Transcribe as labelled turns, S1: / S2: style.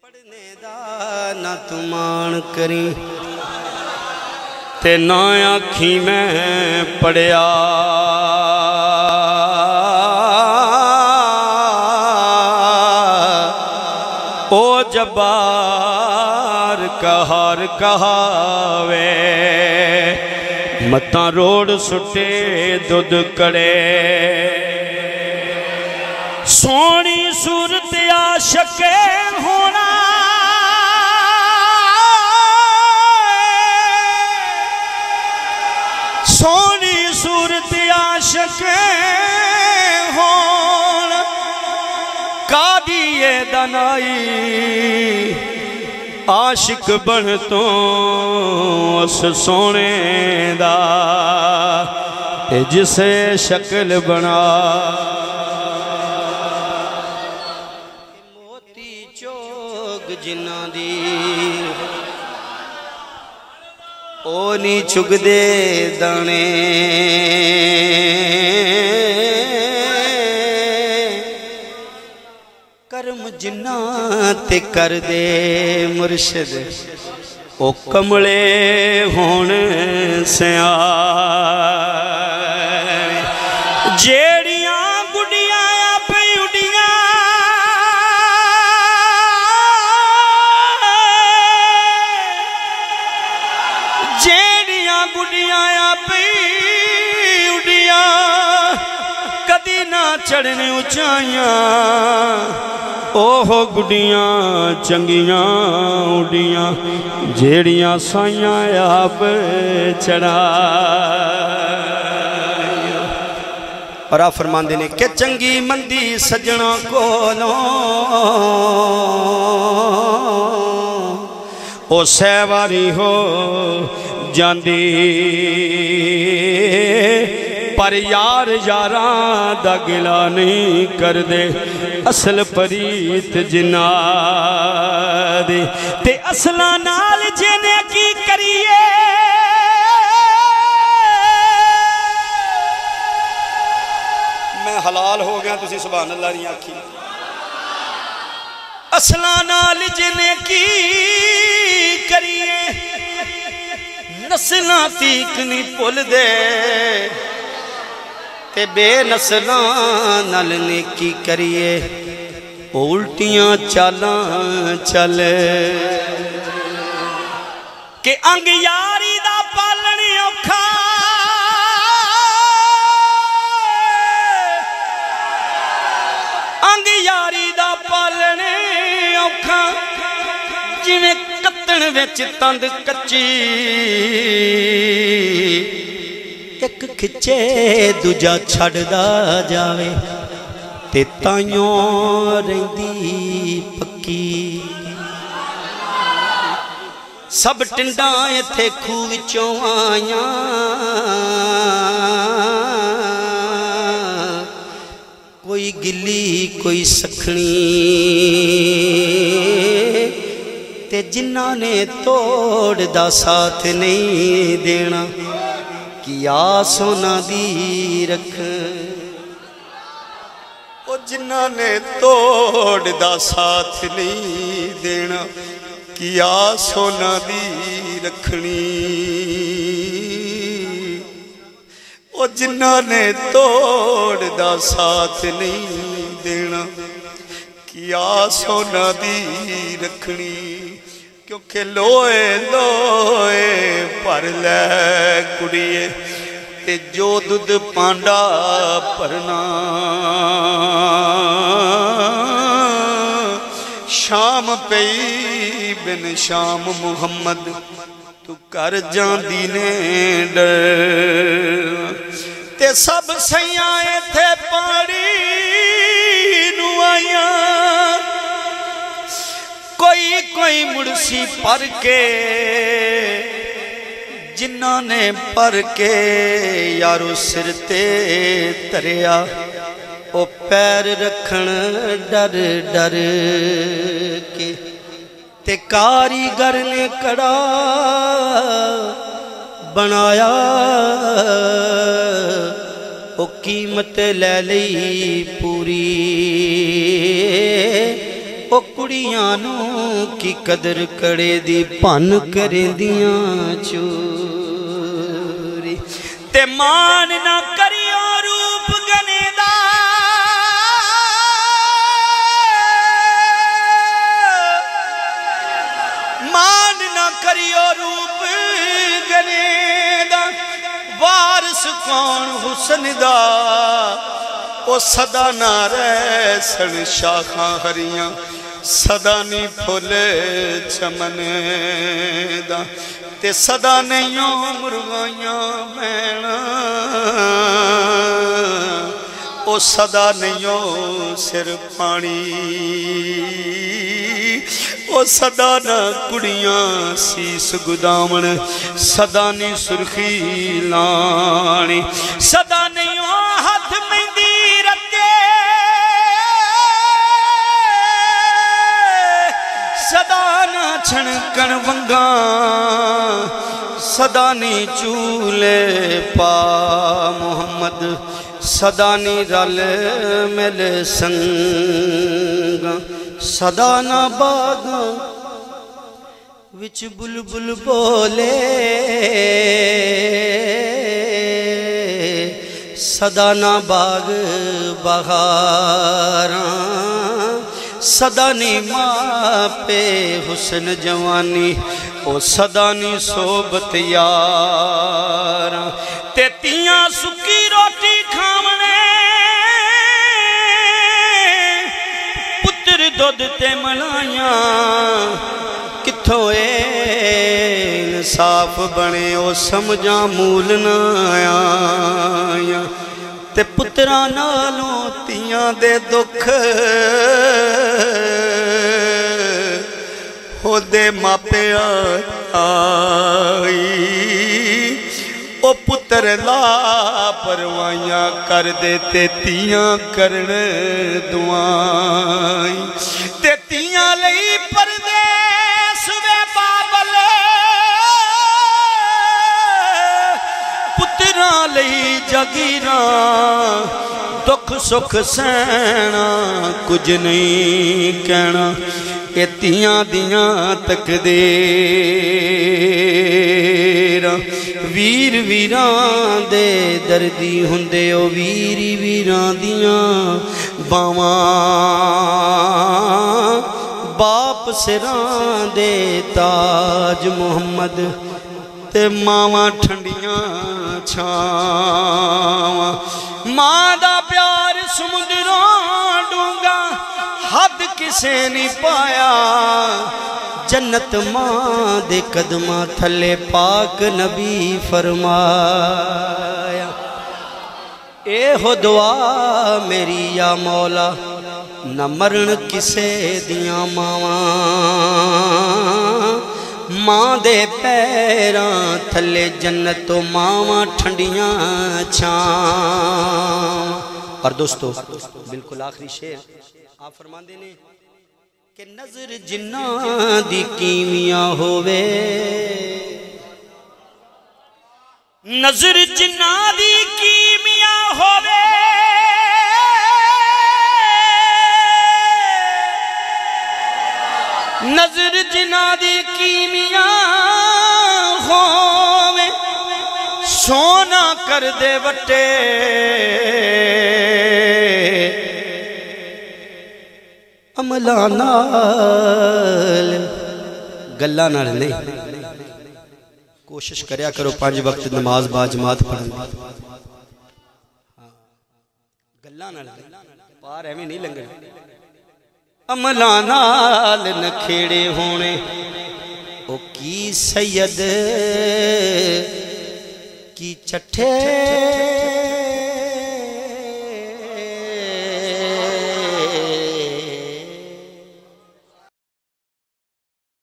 S1: पढ़ने दा ना तू मान करी ते ना आखी मैं पढ़िया ओ जब्बार कहर कहावे मता रोड सुटे दुध कड़े सोनी सूरत आशके होना सोनी सूरत आशके होन कादिए दनाई आशिक बन तो उस सोने दा ते जिसे शक्ल बना मोती चोग जिन्ना दी ओ नहीं चुगदे दाने कर्म जिन्ना ते कर दे मुर्शद ओ कमले होण सियाणे जेड़ियां गुडियां आपे उडियां जेड़ियां गुडियां आपे उडियां कदी ना चढ़ने ऊंचाइयां ओहो गुडियां चंगियां उडियां जेड़ियां साइयां आप चढ़ा और आ फरमांदे ने कि चंगी मंदी सजना कोलों ओ सहवारी हो जांदी पर यार यारां दा गिला नहीं कर दे असल परीत जिन्ना दे ते असला नाल जिने की करिए मैं हलाल हो गया तुसी सुभान अल्लाह दी आखी असला नाल जिने की करिए नस्लां तीक नहीं भुल दे ते बेनस्लां नाल नेकी करिए उल्टियां चालां चल के अंग यारी दा पालन औखा अंग यारी दा पालन औखा जिवें कत्तण विच तंद कच्ची एक खिचे दूजा छड़दा जावे ते ताइयों रहिंदी पक्की सब टिंडा इत्थे खूह विचों आइयां कोई गिल्ली कोई सखनी ते जिन्ना ने तोड़ दा साथ नहीं देना किया सोना दी रख ओ जिन्ना ने तोड़ दा साथ नहीं देना किया सोना दी रखनी ओ जिन्ना ने तोड़ दा साथ नहीं देना किया सोना दी रखनी क्योंकि लोए लोए भर लै कुड़िए ते जो दुध पांडा भरना शाम पई बिन शाम मुहम्मद तू कर जांदी ने डर ते सब सैयां इत्थे पानी नू आइयां कोई कोई मुड़सी पर के जिन्ना ने पर के यारो सिर ते तरिया ओ पैर रखन डर डर के ते कारीगर ने कड़ा बनाया ओ कीमत ले ली पूरी ओ कुड़ियां नू की कदर करे दी भन करेंदियां चोरी ते मान ना करियो रूप गने दा मान ना करियो रूप गने दा वारस कौन हुसन दा ओ सदा ना रह सन शाखां हरियां सदा नी फुल चमन दा ते सदा नहीं मुर्गाइयां मैना ओ सदा नहीं सिर पानी ओ सदा ना कुड़ियां सीस गुदामन सदा नी सुर्खी लानी सदा नहीं हाथ मेहंदी रते सदा ना छणकन वंगा सदा नी चूले पा मोहम्मद सदा नी रल मिल संगा सदा ना बाग विच बुलबुल बोले सदा ना बाग बहारा सदा नी मापे हुसन जवानी ओ सदा नी सोबत यारा ते तियां सुकी रोटी खावने पुत्र दुध ते मलाइया किथों इंसाफ बने ओ समझा मूल ना आया ते पुत्रा नालों तियां दे दुख होदे मापिया आई ओ पुत्र लापरवाइयां कर दे ते तियां करन दुआई ते तियां लई परदेस वे बाबल पुत्रा लई जगीरा दुख सुख सहना कुछ नहीं कहना ए तियां दियां तकदीर वीर वीरां दे दर्दी हुंदे ओ वीरी वीरां दियां बावां बाप सिरां दे ताज मोहम्मद ते मावां ठंडियां छावां मां दा प्यार समुद्रों डूंगा हद किसे नहीं पाया जन्नत मां दे कदमां थले पाक नबी फरमाया ए हो दुआ मेरी या मौला न मरण किसे दियां मावां मां दे पैरां थले जन्नत तो मावां ठंडियां छां। और दोस्तों बिल्कुल आखिरी शेर आप फरमाते ने कि नजर जिन्ना दी कीमिया होवे नजर जिन्ना दी कीमिया होवे नजर जिन्ना दी कीमिया होवे सोना कर दे वटे अमला नाल गल्ला नाल नहीं कोशिश करया करो 5 वक्त नमाज बाजमात पढ़न दी गल्ला नाल पार एवें नहीं लंघने अमला नाल नखेड़े होने ओ की सैयद की चट्ठे